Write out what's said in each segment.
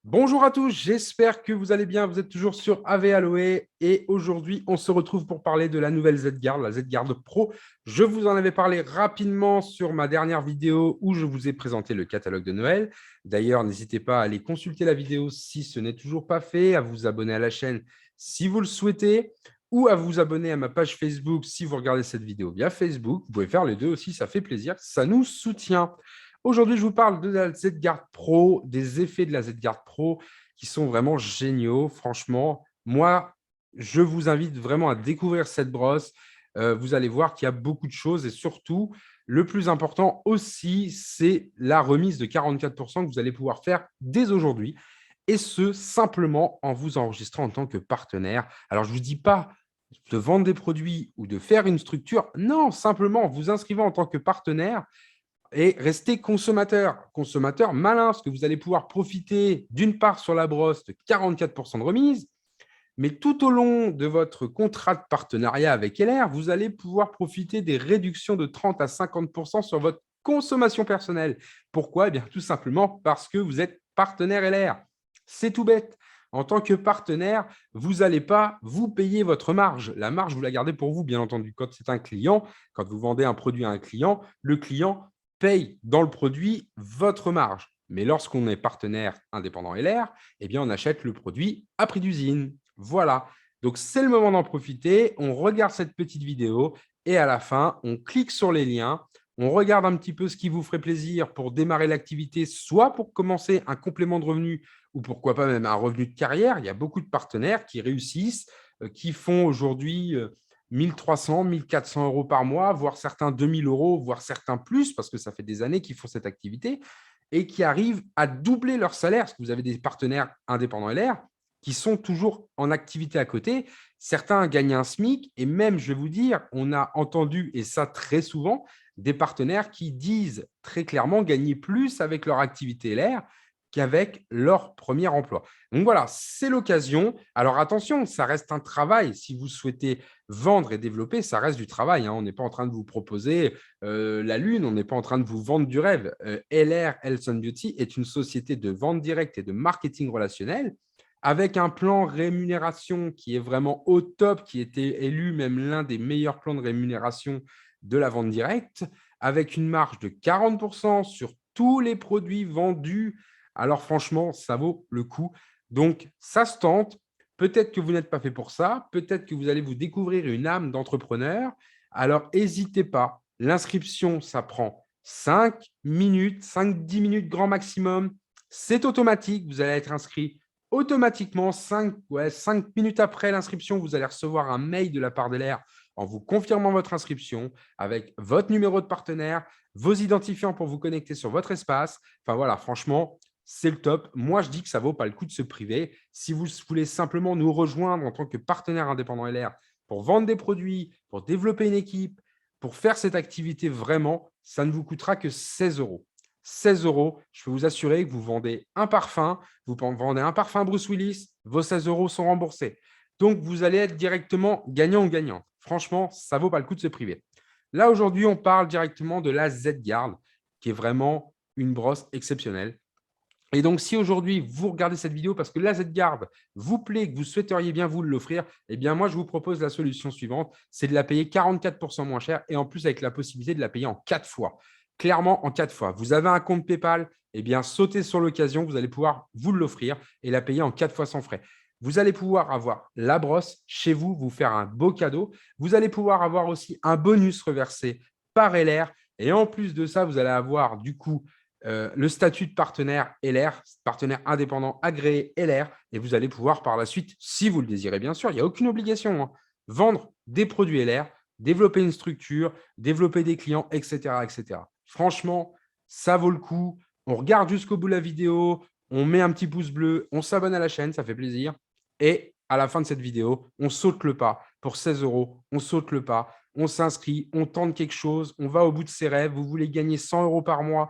Bonjour à tous, j'espère que vous allez bien. Vous êtes toujours sur AV Aloe et aujourd'hui, on se retrouve pour parler de la nouvelle Z-Guard, la Z-Guard Pro. Je vous en avais parlé rapidement sur ma dernière vidéo où je vous ai présenté le catalogue de Noël. D'ailleurs, n'hésitez pas à aller consulter la vidéo si ce n'est toujours pas fait, à vous abonner à la chaîne si vous le souhaitez ou à vous abonner à ma page Facebook si vous regardez cette vidéo via Facebook. Vous pouvez faire les deux aussi, ça fait plaisir, ça nous soutient. Aujourd'hui, je vous parle de la Z-Guard Pro, des effets de la Z-Guard Pro qui sont vraiment géniaux. Franchement, moi, je vous invite vraiment à découvrir cette brosse. Vous allez voir qu'il y a beaucoup de choses et surtout, le plus important aussi, c'est la remise de 44% que vous allez pouvoir faire dès aujourd'hui et ce, simplement en vous enregistrant en tant que partenaire. Alors, je ne vous dis pas de vendre des produits ou de faire une structure. Non, simplement en vous inscrivant en tant que partenaire et restez consommateur. Consommateur malin, parce que vous allez pouvoir profiter d'une part sur la brosse de 44% de remise, mais tout au long de votre contrat de partenariat avec LR, vous allez pouvoir profiter des réductions de 30 à 50% sur votre consommation personnelle. Pourquoi? Eh bien, tout simplement parce que vous êtes partenaire LR. C'est tout bête. En tant que partenaire, vous n'allez pas vous payer votre marge. La marge, vous la gardez pour vous, bien entendu. Quand c'est un client, quand vous vendez un produit à un client, le client paye dans le produit votre marge. Mais lorsqu'on est partenaire indépendant LR, eh bien, on achète le produit à prix d'usine. Voilà. Donc, c'est le moment d'en profiter. On regarde cette petite vidéo et à la fin, on clique sur les liens. On regarde un petit peu ce qui vous ferait plaisir pour démarrer l'activité, soit pour commencer un complément de revenu ou pourquoi pas même un revenu de carrière. Il y a beaucoup de partenaires qui réussissent, qui font aujourd'hui 1300, 1400 euros par mois, voire certains 2000 euros, voire certains plus, parce que ça fait des années qu'ils font cette activité et qui arrivent à doubler leur salaire, parce que vous avez des partenaires indépendants LR qui sont toujours en activité à côté. Certains gagnent un SMIC et même, je vais vous dire, on a entendu, et ça très souvent, des partenaires qui disent très clairement gagner plus avec leur activité LR qu'avec leur premier emploi. Donc voilà, c'est l'occasion. Alors attention, ça reste un travail. Si vous souhaitez vendre et développer, ça reste du travail. On n'est pas en train de vous proposer la lune, on n'est pas en train de vous vendre du rêve. LR Health and Beauty est une société de vente directe et de marketing relationnel avec un plan rémunération qui est vraiment au top, qui a été élu même l'un des meilleurs plans de rémunération de la vente directe, avec une marge de 40% sur tous les produits vendus. Alors franchement, ça vaut le coup. Donc, ça se tente. Peut-être que vous n'êtes pas fait pour ça. Peut-être que vous allez vous découvrir une âme d'entrepreneur. Alors, n'hésitez pas. L'inscription, ça prend 5 minutes, 5-10 minutes grand maximum. C'est automatique. Vous allez être inscrit automatiquement. 5 minutes après l'inscription, vous allez recevoir un mail de la part d'LR en vous confirmant votre inscription avec votre numéro de partenaire, vos identifiants pour vous connecter sur votre espace. Enfin voilà, franchement, c'est le top. Moi, je dis que ça ne vaut pas le coup de se priver. Si vous voulez simplement nous rejoindre en tant que partenaire indépendant LR pour vendre des produits, pour développer une équipe, pour faire cette activité vraiment, ça ne vous coûtera que 16 euros. 16 euros, je peux vous assurer que vous vendez un parfum, vous vendez un parfum Bruce Willis, vos 16 euros sont remboursés. Donc, vous allez être directement gagnant ou gagnant. Franchement, ça ne vaut pas le coup de se priver. Là, aujourd'hui, on parle directement de la Z-Guard, qui est vraiment une brosse exceptionnelle. Et donc, si aujourd'hui, vous regardez cette vidéo parce que la Z-Guard vous plaît, que vous souhaiteriez bien vous l'offrir, eh bien, moi, je vous propose la solution suivante, c'est de la payer 44% moins cher et en plus avec la possibilité de la payer en 4 fois. Clairement, en 4 fois. Vous avez un compte PayPal, eh bien, sautez sur l'occasion, vous allez pouvoir vous l'offrir et la payer en 4 fois sans frais. Vous allez pouvoir avoir la brosse chez vous, vous faire un beau cadeau. Vous allez pouvoir avoir aussi un bonus reversé par LR. Et en plus de ça, vous allez avoir du coup le statut de partenaire LR, partenaire indépendant agréé LR, et vous allez pouvoir par la suite, si vous le désirez bien sûr, il n'y a aucune obligation, vendre des produits LR, développer une structure, développer des clients, etc., etc. Franchement, ça vaut le coup. On regarde jusqu'au bout de la vidéo, on met un petit pouce bleu, on s'abonne à la chaîne, ça fait plaisir. Et à la fin de cette vidéo, on saute le pas. Pour 16 euros, on saute le pas, on s'inscrit, on tente quelque chose, on va au bout de ses rêves. Vous voulez gagner 100 euros par mois,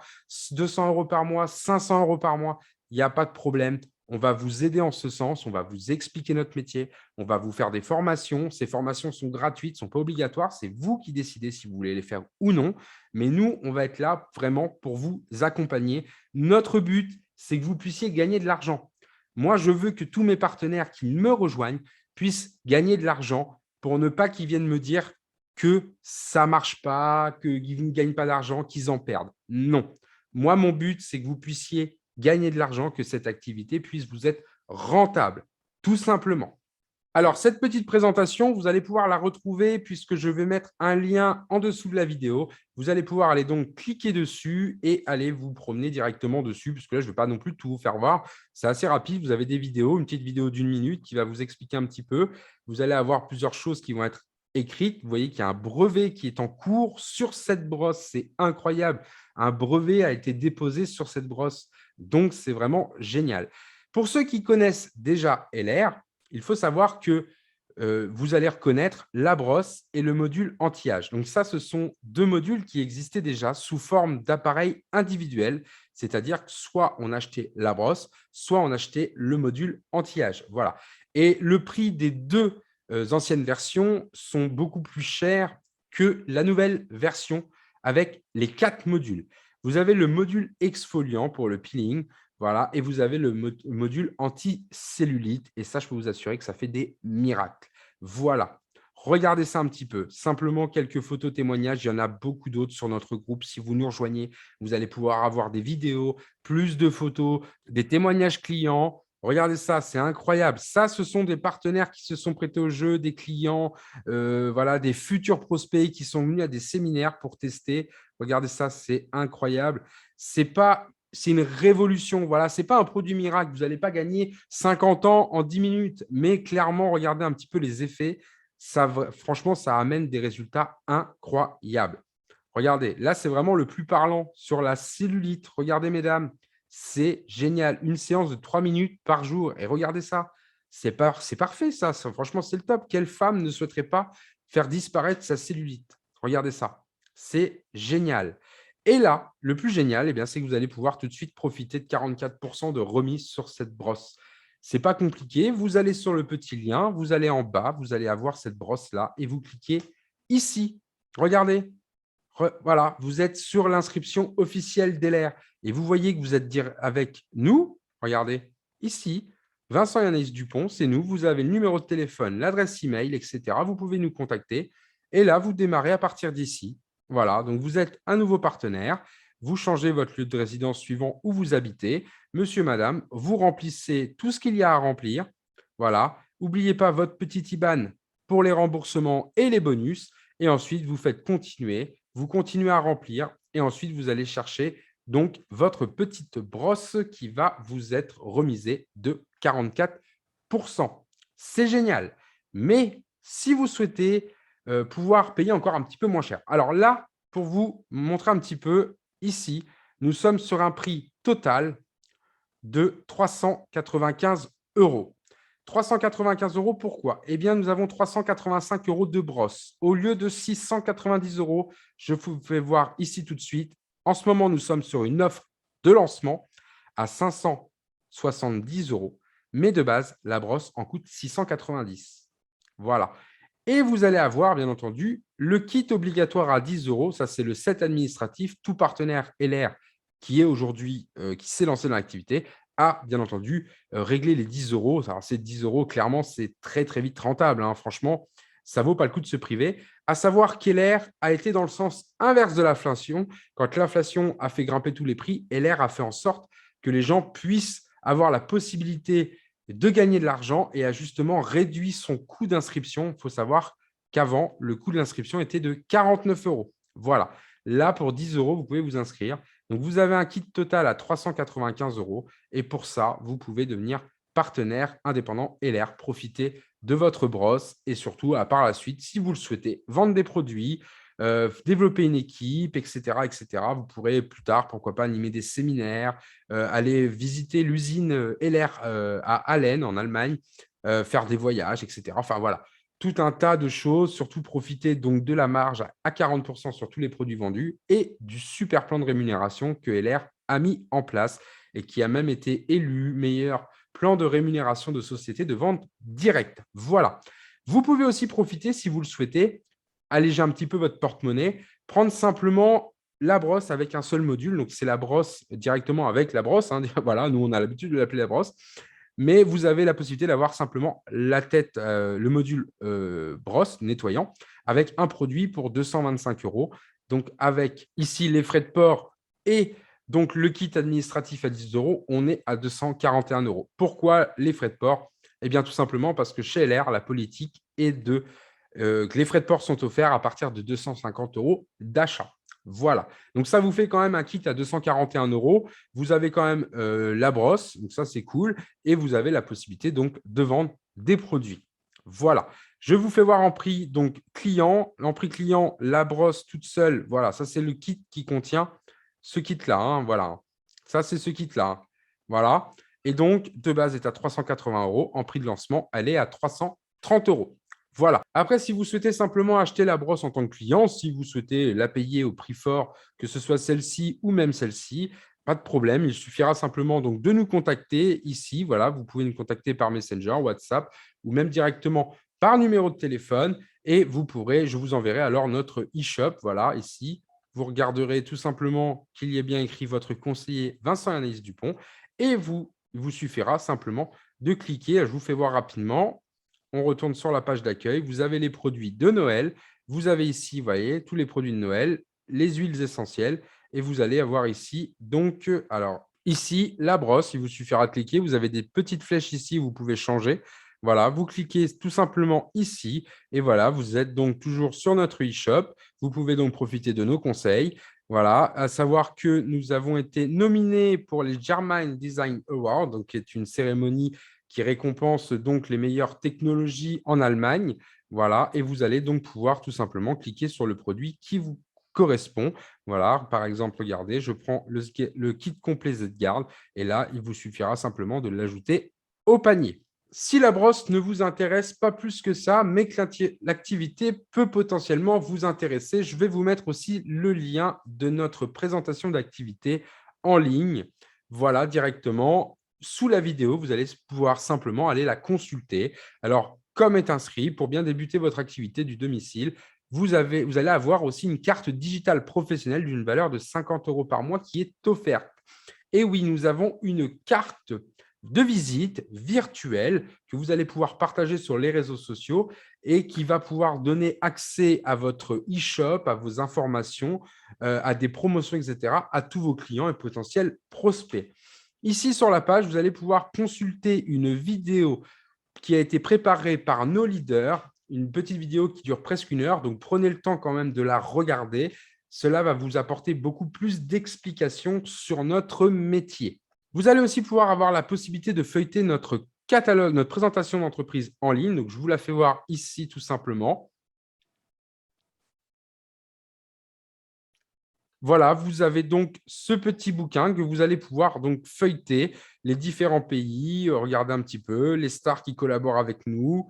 200 euros par mois, 500 euros par mois, il n'y a pas de problème. On va vous aider en ce sens, on va vous expliquer notre métier, on va vous faire des formations. Ces formations sont gratuites, ne sont pas obligatoires. C'est vous qui décidez si vous voulez les faire ou non. Mais nous, on va être là vraiment pour vous accompagner. Notre but, c'est que vous puissiez gagner de l'argent. Moi, je veux que tous mes partenaires qui me rejoignent puissent gagner de l'argent pour ne pas qu'ils viennent me dire que ça ne marche pas, qu'ils ne gagnent pas d'argent, qu'ils en perdent. Non. Moi, mon but, c'est que vous puissiez gagner de l'argent, que cette activité puisse vous être rentable, tout simplement. Alors, cette petite présentation, vous allez pouvoir la retrouver puisque je vais mettre un lien en dessous de la vidéo. Vous allez pouvoir aller donc cliquer dessus et aller vous promener directement dessus, puisque là, je ne vais pas non plus tout vous faire voir. C'est assez rapide. Vous avez des vidéos, une petite vidéo d'1 minute qui va vous expliquer un petit peu. Vous allez avoir plusieurs choses qui vont être écrites. Vous voyez qu'il y a un brevet qui est en cours sur cette brosse. C'est incroyable. Un brevet a été déposé sur cette brosse. Donc, c'est vraiment génial. Pour ceux qui connaissent déjà LR, il faut savoir que vous allez reconnaître la brosse et le module anti-âge. Donc ça, ce sont deux modules qui existaient déjà sous forme d'appareils individuels, c'est-à-dire que soit on achetait la brosse, soit on achetait le module anti-âge. Voilà. Et le prix des deux anciennes versions sont beaucoup plus chers que la nouvelle version avec les 4 modules. Vous avez le module exfoliant pour le peeling, voilà, et vous avez le module anti-cellulite. Et ça, je peux vous assurer que ça fait des miracles. Voilà. Regardez ça un petit peu. Simplement quelques photos témoignages. Il y en a beaucoup d'autres sur notre groupe. Si vous nous rejoignez, vous allez pouvoir avoir des vidéos, plus de photos, des témoignages clients. Regardez ça, c'est incroyable. Ça, ce sont des partenaires qui se sont prêtés au jeu, des clients, voilà, des futurs prospects qui sont venus à des séminaires pour tester. Regardez ça, c'est incroyable. C'est une révolution. Voilà, ce n'est pas un produit miracle. Vous n'allez pas gagner 50 ans en 10 minutes. Mais clairement, regardez un petit peu les effets. Franchement, ça amène des résultats incroyables. Regardez, là, c'est vraiment le plus parlant sur la cellulite. Regardez, mesdames, c'est génial. Une séance de 3 minutes par jour. Et regardez ça. C'est parfait, ça. Franchement, c'est le top. Quelle femme ne souhaiterait pas faire disparaître sa cellulite? Regardez ça. C'est génial. Et là, le plus génial, c'est que vous allez pouvoir tout de suite profiter de 44% de remise sur cette brosse. Ce n'est pas compliqué. Vous allez sur le petit lien, vous allez en bas, vous allez avoir cette brosse-là et vous cliquez ici. Regardez. Voilà, vous êtes sur l'inscription officielle d'LR et vous voyez que vous êtes avec nous. Regardez, ici, Vincent et Anaïs Dupont, c'est nous. Vous avez le numéro de téléphone, l'adresse email, etc. Vous pouvez nous contacter. Et là, vous démarrez à partir d'ici. Voilà, donc vous êtes un nouveau partenaire. Vous changez votre lieu de résidence suivant où vous habitez. Monsieur, madame, vous remplissez tout ce qu'il y a à remplir. Voilà, n'oubliez pas votre petit IBAN pour les remboursements et les bonus. Et ensuite, vous faites continuer. Vous continuez à remplir et ensuite, vous allez chercher donc votre petite brosse qui va vous être remisée de 44%. C'est génial. Mais si vous souhaitez pouvoir payer encore un petit peu moins cher. Alors là, pour vous montrer un petit peu, ici, nous sommes sur un prix total de 395 €. 395 €, pourquoi? Eh bien, nous avons 385 € de brosse. Au lieu de 690 €, je vous fais voir ici tout de suite. En ce moment, nous sommes sur une offre de lancement à 570 €. Mais de base, la brosse en coûte 690. Voilà. Et vous allez avoir, bien entendu, le kit obligatoire à 10 €. Ça, c'est le set administratif. Tout partenaire LR qui est aujourd'hui, qui s'est lancé dans l'activité, a bien entendu réglé les 10 €. Alors, ces 10 €, clairement, c'est très, très vite rentable, hein. Franchement, ça ne vaut pas le coup de se priver. À savoir qu'LR a été dans le sens inverse de l'inflation. Quand l'inflation a fait grimper tous les prix, LR a fait en sorte que les gens puissent avoir la possibilité de gagner de l'argent et a justement réduit son coût d'inscription. Il faut savoir qu'avant, le coût de l'inscription était de 49 €. Voilà. Là, pour 10 €, vous pouvez vous inscrire. Donc, vous avez un kit total à 395 € et pour ça, vous pouvez devenir partenaire indépendant LR. Profitez de votre brosse et surtout, par la suite, si vous le souhaitez, vendre des produits, développer une équipe, etc., etc. Vous pourrez plus tard, pourquoi pas, animer des séminaires, aller visiter l'usine LR à Allen, en Allemagne, faire des voyages, etc. Enfin, voilà, tout un tas de choses. Surtout, profiter donc de la marge à 40% sur tous les produits vendus et du super plan de rémunération que LR a mis en place et qui a même été élu meilleur plan de rémunération de société de vente directe. Voilà. Vous pouvez aussi profiter, si vous le souhaitez, alléger un petit peu votre porte-monnaie, prendre simplement la brosse avec un seul module. Donc, c'est la brosse directement avec la brosse, hein. Voilà, nous, on a l'habitude de l'appeler la brosse. mais vous avez la possibilité d'avoir simplement la tête, le module brosse nettoyant avec un produit pour 225 €. Donc, avec ici les frais de port et donc le kit administratif à 10 €, on est à 241 €. Pourquoi les frais de port? Eh bien, tout simplement parce que chez LR, la politique est que les frais de port sont offerts à partir de 250 € d'achat. Voilà. Donc, ça vous fait quand même un kit à 241 €. Vous avez quand même la brosse, donc ça, c'est cool. Et vous avez la possibilité donc de vendre des produits. Voilà. Je vous fais voir en prix donc client. En prix client, la brosse toute seule, voilà, ça, c'est le kit qui contient ce kit-là. Hein, voilà. Ça, c'est ce kit-là. Hein. Voilà. Et donc, de base, est à 380 €. En prix de lancement, elle est à 330 €. Voilà. Après, si vous souhaitez simplement acheter la brosse en tant que client, si vous souhaitez la payer au prix fort, que ce soit celle-ci ou même celle-ci, pas de problème. Il suffira simplement donc de nous contacter ici. Voilà, vous pouvez nous contacter par Messenger, WhatsApp ou même directement par numéro de téléphone et je vous enverrai alors notre e-shop. Voilà, ici, vous regarderez tout simplement qu'il y ait bien écrit votre conseiller Vincent et Anaïs Dupont et il vous suffira simplement de cliquer. Je vous fais voir rapidement. On retourne sur la page d'accueil. Vous avez les produits de Noël. Vous avez ici, vous voyez, tous les produits de Noël, les huiles essentielles. Et vous allez avoir ici, donc, alors, ici, la brosse. Il vous suffira de cliquer. Vous avez des petites flèches ici, vous pouvez changer. Voilà, vous cliquez tout simplement ici. Et voilà, vous êtes donc toujours sur notre e-shop. Vous pouvez donc profiter de nos conseils. Voilà, à savoir que nous avons été nominés pour les German Design Awards, donc qui est une cérémonie qui récompense donc les meilleures technologies en Allemagne. Voilà, et vous allez donc pouvoir tout simplement cliquer sur le produit qui vous correspond. Voilà, par exemple, regardez, je prends le kit complet Z-Guard et là, il vous suffira simplement de l'ajouter au panier. Si la brosse ne vous intéresse pas plus que ça, mais que l'activité peut potentiellement vous intéresser, je vais vous mettre aussi le lien de notre présentation d'activité en ligne. Voilà, directement sous la vidéo, vous allez pouvoir simplement aller la consulter. Alors, comme est inscrit, pour bien débuter votre activité du domicile, vous allez avoir aussi une carte digitale professionnelle d'une valeur de 50 € par mois qui est offerte. Et oui, nous avons une carte de visite virtuelle que vous allez pouvoir partager sur les réseaux sociaux et qui va pouvoir donner accès à votre e-shop, à vos informations, à des promotions, etc., à tous vos clients et potentiels prospects. Ici, sur la page, vous allez pouvoir consulter une vidéo qui a été préparée par nos leaders, une petite vidéo qui dure presque 1 heure. Donc, prenez le temps quand même de la regarder. Cela va vous apporter beaucoup plus d'explications sur notre métier. Vous allez aussi pouvoir avoir la possibilité de feuilleter notre catalogue, notre présentation d'entreprise en ligne. Donc, je vous la fais voir ici tout simplement. Voilà, vous avez donc ce petit bouquin que vous allez pouvoir donc feuilleter les différents pays, regarder un petit peu les stars qui collaborent avec nous,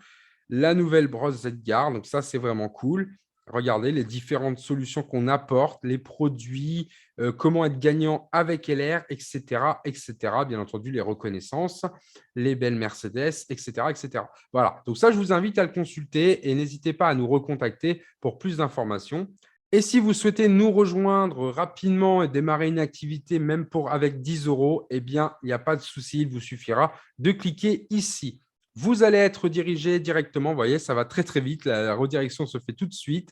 la nouvelle brosse Z-Guard. Donc ça, c'est vraiment cool. Regardez les différentes solutions qu'on apporte, les produits, comment être gagnant avec LR, etc., etc. Bien entendu, les reconnaissances, les belles Mercedes, etc., etc. Voilà, donc ça, je vous invite à le consulter et n'hésitez pas à nous recontacter pour plus d'informations. Et si vous souhaitez nous rejoindre rapidement et démarrer une activité, même avec 10 €, eh bien, il n'y a pas de souci, il vous suffira de cliquer ici. Vous allez être dirigé directement, vous voyez, ça va très, très vite, la redirection se fait tout de suite.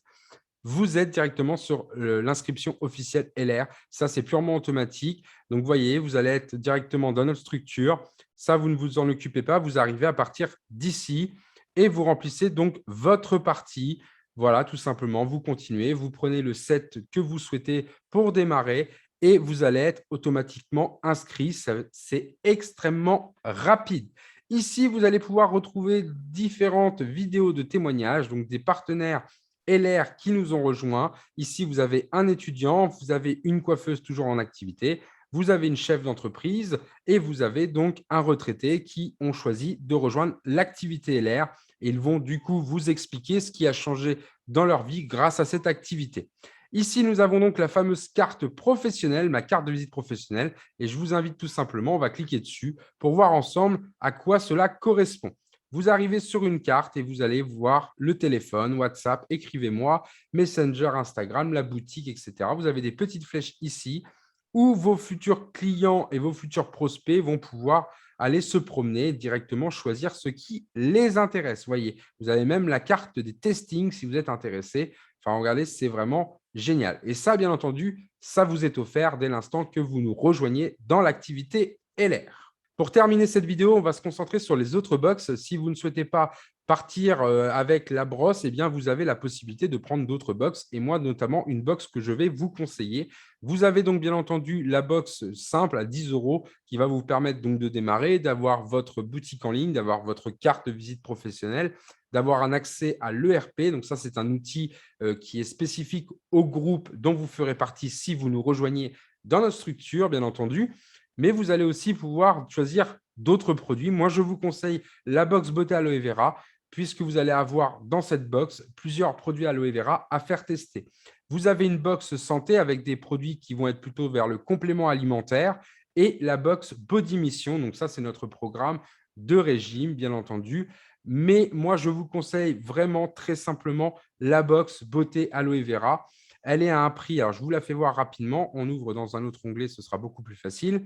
Vous êtes directement sur l'inscription officielle LR. Ça, c'est purement automatique. Donc, vous voyez, vous allez être directement dans notre structure. Ça, vous ne vous en occupez pas. Vous arrivez à partir d'ici et vous remplissez donc votre partie. Voilà, tout simplement, vous continuez. Vous prenez le set que vous souhaitez pour démarrer et vous allez être automatiquement inscrit. C'est extrêmement rapide. Ici, vous allez pouvoir retrouver différentes vidéos de témoignages, donc des partenaires LR qui nous ont rejoints. Ici, vous avez un étudiant, vous avez une coiffeuse toujours en activité, vous avez une chef d'entreprise et vous avez donc un retraité qui ont choisi de rejoindre l'activité LR. Et ils vont du coup vous expliquer ce qui a changé dans leur vie grâce à cette activité. Ici, nous avons donc la fameuse carte professionnelle, ma carte de visite professionnelle. Et je vous invite tout simplement, on va cliquer dessus pour voir ensemble à quoi cela correspond. Vous arrivez sur une carte et vous allez voir le téléphone, WhatsApp, écrivez-moi, Messenger, Instagram, la boutique, etc. Vous avez des petites flèches ici où vos futurs clients et vos futurs prospects vont pouvoir aller se promener, directement choisir ce qui les intéresse. Voyez, vous avez même la carte des testings si vous êtes intéressé. Enfin, regardez, c'est vraiment génial. Et ça, bien entendu, ça vous est offert dès l'instant que vous nous rejoignez dans l'activité LR. Pour terminer cette vidéo, on va se concentrer sur les autres box. Si vous ne souhaitez pas partir avec la brosse, eh bien, vous avez la possibilité de prendre d'autres box et moi, notamment, une box que je vais vous conseiller. Vous avez donc bien entendu la box simple à 10 € qui va vous permettre donc de démarrer, d'avoir votre boutique en ligne, d'avoir votre carte de visite professionnelle, d'avoir un accès à l'ERP. Donc ça, c'est un outil qui est spécifique au groupe dont vous ferez partie si vous nous rejoignez dans notre structure, bien entendu. Mais vous allez aussi pouvoir choisir d'autres produits. Moi, je vous conseille la box beauté aloe vera, puisque vous allez avoir dans cette box plusieurs produits aloe vera à faire tester. Vous avez une box santé avec des produits qui vont être plutôt vers le complément alimentaire et la box Body Mission. Donc ça, c'est notre programme de régime, bien entendu. Mais moi, je vous conseille vraiment très simplement la box beauté aloe vera. Elle est à un prix, alors je vous la fais voir rapidement. On ouvre dans un autre onglet, ce sera beaucoup plus facile.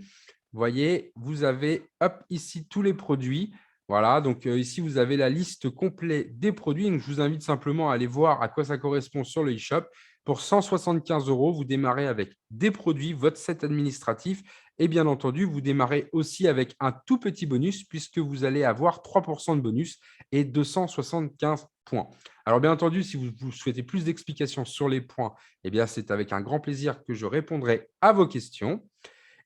Vous voyez, vous avez hop, ici tous les produits. Voilà, donc ici, vous avez la liste complète des produits. Donc, je vous invite simplement à aller voir à quoi ça correspond sur le e-shop. Pour 175 €, vous démarrez avec des produits, votre set administratif et bien entendu, vous démarrez aussi avec un tout petit bonus puisque vous allez avoir 3 % de bonus et 275 points. Alors bien entendu, si vous souhaitez plus d'explications sur les points, eh bien c'est avec un grand plaisir que je répondrai à vos questions.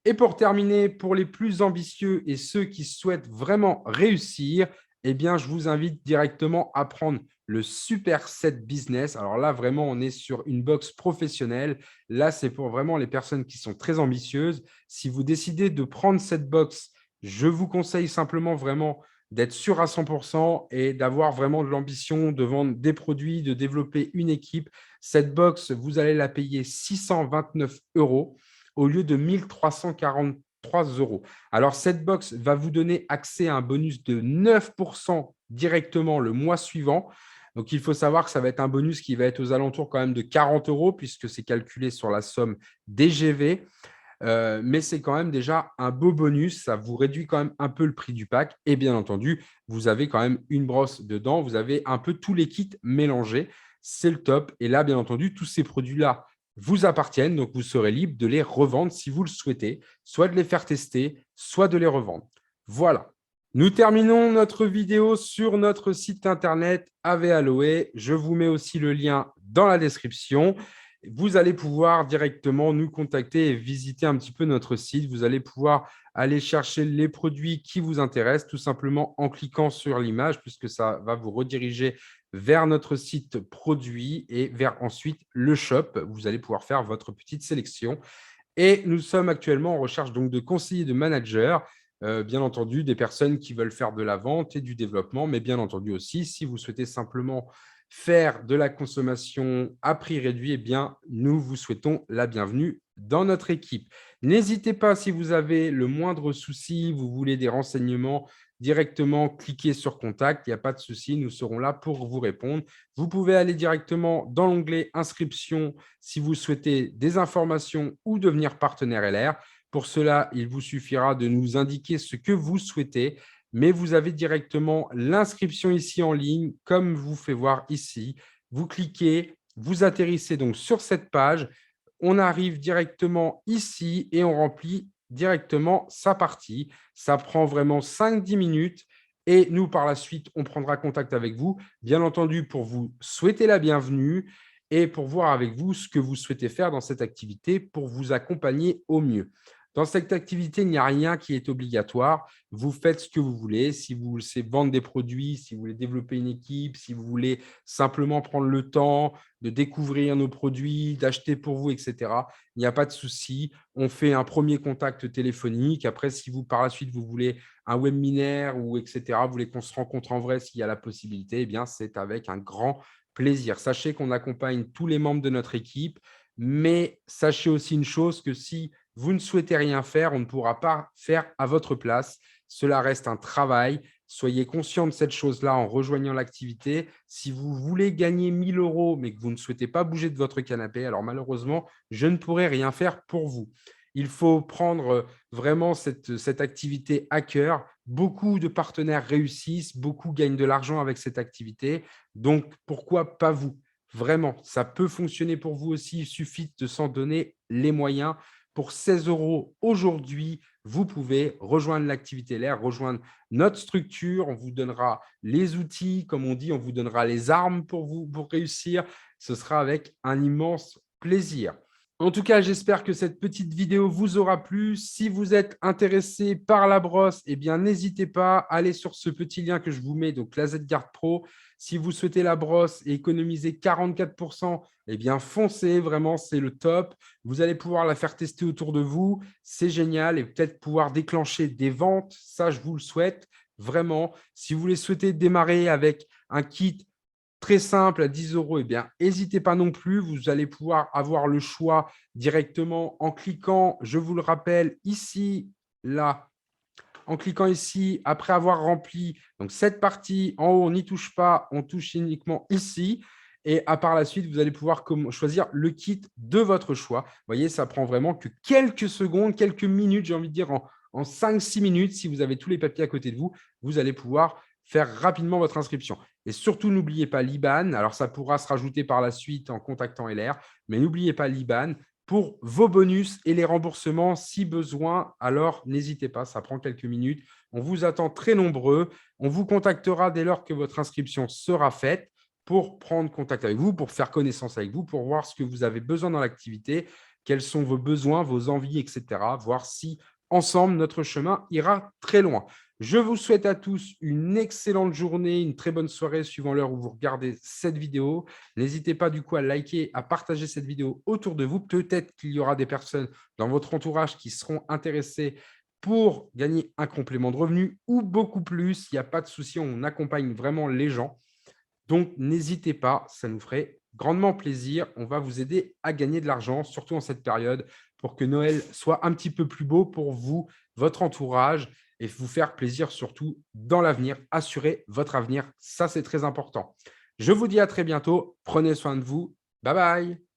Et pour terminer, pour les plus ambitieux et ceux qui souhaitent vraiment réussir, eh bien, je vous invite directement à prendre le Super Set Business. Alors là, vraiment, on est sur une box professionnelle. Là, c'est pour vraiment les personnes qui sont très ambitieuses. Si vous décidez de prendre cette box, je vous conseille simplement vraiment d'être sûr à 100% et d'avoir vraiment de l'ambition de vendre des produits, de développer une équipe. Cette box, vous allez la payer 629 € au lieu de 1 343 €. Alors, cette box va vous donner accès à un bonus de 9 % directement le mois suivant. Donc, il faut savoir que ça va être un bonus qui va être aux alentours quand même de 40 € puisque c'est calculé sur la somme DGV. Mais c'est quand même déjà un beau bonus. Ça vous réduit quand même un peu le prix du pack. Et bien entendu, vous avez quand même une brosse dedans. Vous avez un peu tous les kits mélangés. C'est le top. Et là, bien entendu, tous ces produits-là vous appartiennent. Donc, vous serez libre de les revendre si vous le souhaitez, soit de les faire tester, soit de les revendre. Voilà. Nous terminons notre vidéo sur notre site internet AV Aloe. Je vous mets aussi le lien dans la description. Vous allez pouvoir directement nous contacter et visiter un petit peu notre site. Vous allez pouvoir aller chercher les produits qui vous intéressent tout simplement en cliquant sur l'image puisque ça va vous rediriger vers notre site produit et vers ensuite le shop. Vous allez pouvoir faire votre petite sélection. Et nous sommes actuellement en recherche donc de conseillers de managers, bien entendu des personnes qui veulent faire de la vente et du développement, mais bien entendu aussi si vous souhaitez simplement faire de la consommation à prix réduit, eh bien, nous vous souhaitons la bienvenue dans notre équipe. N'hésitez pas, si vous avez le moindre souci, vous voulez des renseignements, directement cliquez sur Contact, il n'y a pas de souci, nous serons là pour vous répondre. Vous pouvez aller directement dans l'onglet Inscription si vous souhaitez des informations ou devenir partenaire LR. Pour cela, il vous suffira de nous indiquer ce que vous souhaitez, mais vous avez directement l'inscription ici en ligne, comme vous fait voir ici. Vous cliquez, vous atterrissez donc sur cette page, on arrive directement ici et on remplit directement sa partie. Ça prend vraiment 5-10 minutes et nous, par la suite, on prendra contact avec vous, bien entendu, pour vous souhaiter la bienvenue et pour voir avec vous ce que vous souhaitez faire dans cette activité pour vous accompagner au mieux. Dans cette activité, il n'y a rien qui est obligatoire. Vous faites ce que vous voulez. Si vous voulez vendre des produits, si vous voulez développer une équipe, si vous voulez simplement prendre le temps de découvrir nos produits, d'acheter pour vous, etc., il n'y a pas de souci. On fait un premier contact téléphonique. Après, si vous, par la suite, vous voulez un webinaire ou etc., vous voulez qu'on se rencontre en vrai s'il y a la possibilité, eh bien, c'est avec un grand plaisir. Sachez qu'on accompagne tous les membres de notre équipe, mais sachez aussi une chose, que si vous ne souhaitez rien faire, on ne pourra pas faire à votre place. Cela reste un travail. Soyez conscient de cette chose-là en rejoignant l'activité. Si vous voulez gagner 1 000 € mais que vous ne souhaitez pas bouger de votre canapé, alors malheureusement, je ne pourrai rien faire pour vous. Il faut prendre vraiment cette activité à cœur Beaucoup de partenaires réussissent, beaucoup gagnent de l'argent avec cette activité. Donc, pourquoi pas vous? Vraiment, ça peut fonctionner pour vous aussi. Il suffit de s'en donner les moyens. Pour 16 € aujourd'hui, vous pouvez rejoindre l'activité LAIR, rejoindre notre structure. On vous donnera les outils, comme on dit, on vous donnera les armes pour réussir. Ce sera avec un immense plaisir. En tout cas, j'espère que cette petite vidéo vous aura plu. Si vous êtes intéressé par la brosse, eh bien, n'hésitez pas à aller sur ce petit lien que je vous mets, donc la Z-Guard Pro. Si vous souhaitez la brosse et économiser 44%, eh bien, foncez, vraiment, c'est le top. Vous allez pouvoir la faire tester autour de vous. C'est génial et peut-être pouvoir déclencher des ventes. Ça, je vous le souhaite vraiment. Si vous voulez souhaiter démarrer avec un kit très simple à 10 €, eh bien, n'hésitez pas non plus. Vous allez pouvoir avoir le choix directement en cliquant, je vous le rappelle, ici, là, en cliquant ici, après avoir rempli donc cette partie, en haut, on n'y touche pas, on touche uniquement ici. Et par la suite, vous allez pouvoir choisir le kit de votre choix. Vous voyez, ça prend vraiment que quelques secondes, quelques minutes, j'ai envie de dire en 5-6 minutes. Si vous avez tous les papiers à côté de vous, vous allez pouvoir faire rapidement votre inscription. Et surtout, n'oubliez pas l'IBAN. Alors, ça pourra se rajouter par la suite en contactant LR, mais n'oubliez pas l'IBAN pour vos bonus et les remboursements si besoin. Alors, n'hésitez pas, ça prend quelques minutes. On vous attend très nombreux. On vous contactera dès lors que votre inscription sera faite pour prendre contact avec vous, pour faire connaissance avec vous, pour voir ce que vous avez besoin dans l'activité, quels sont vos besoins, vos envies, etc. Voir si, ensemble, notre chemin ira très loin. Je vous souhaite à tous une excellente journée, une très bonne soirée suivant l'heure où vous regardez cette vidéo. N'hésitez pas du coup à liker, à partager cette vidéo autour de vous. Peut-être qu'il y aura des personnes dans votre entourage qui seront intéressées pour gagner un complément de revenu ou beaucoup plus. Il n'y a pas de souci, on accompagne vraiment les gens. Donc, n'hésitez pas, ça nous ferait grandement plaisir. On va vous aider à gagner de l'argent, surtout en cette période, pour que Noël soit un petit peu plus beau pour vous, votre entourage, et vous faire plaisir surtout dans l'avenir. Assurer votre avenir, ça c'est très important. Je vous dis à très bientôt. Prenez soin de vous. Bye bye.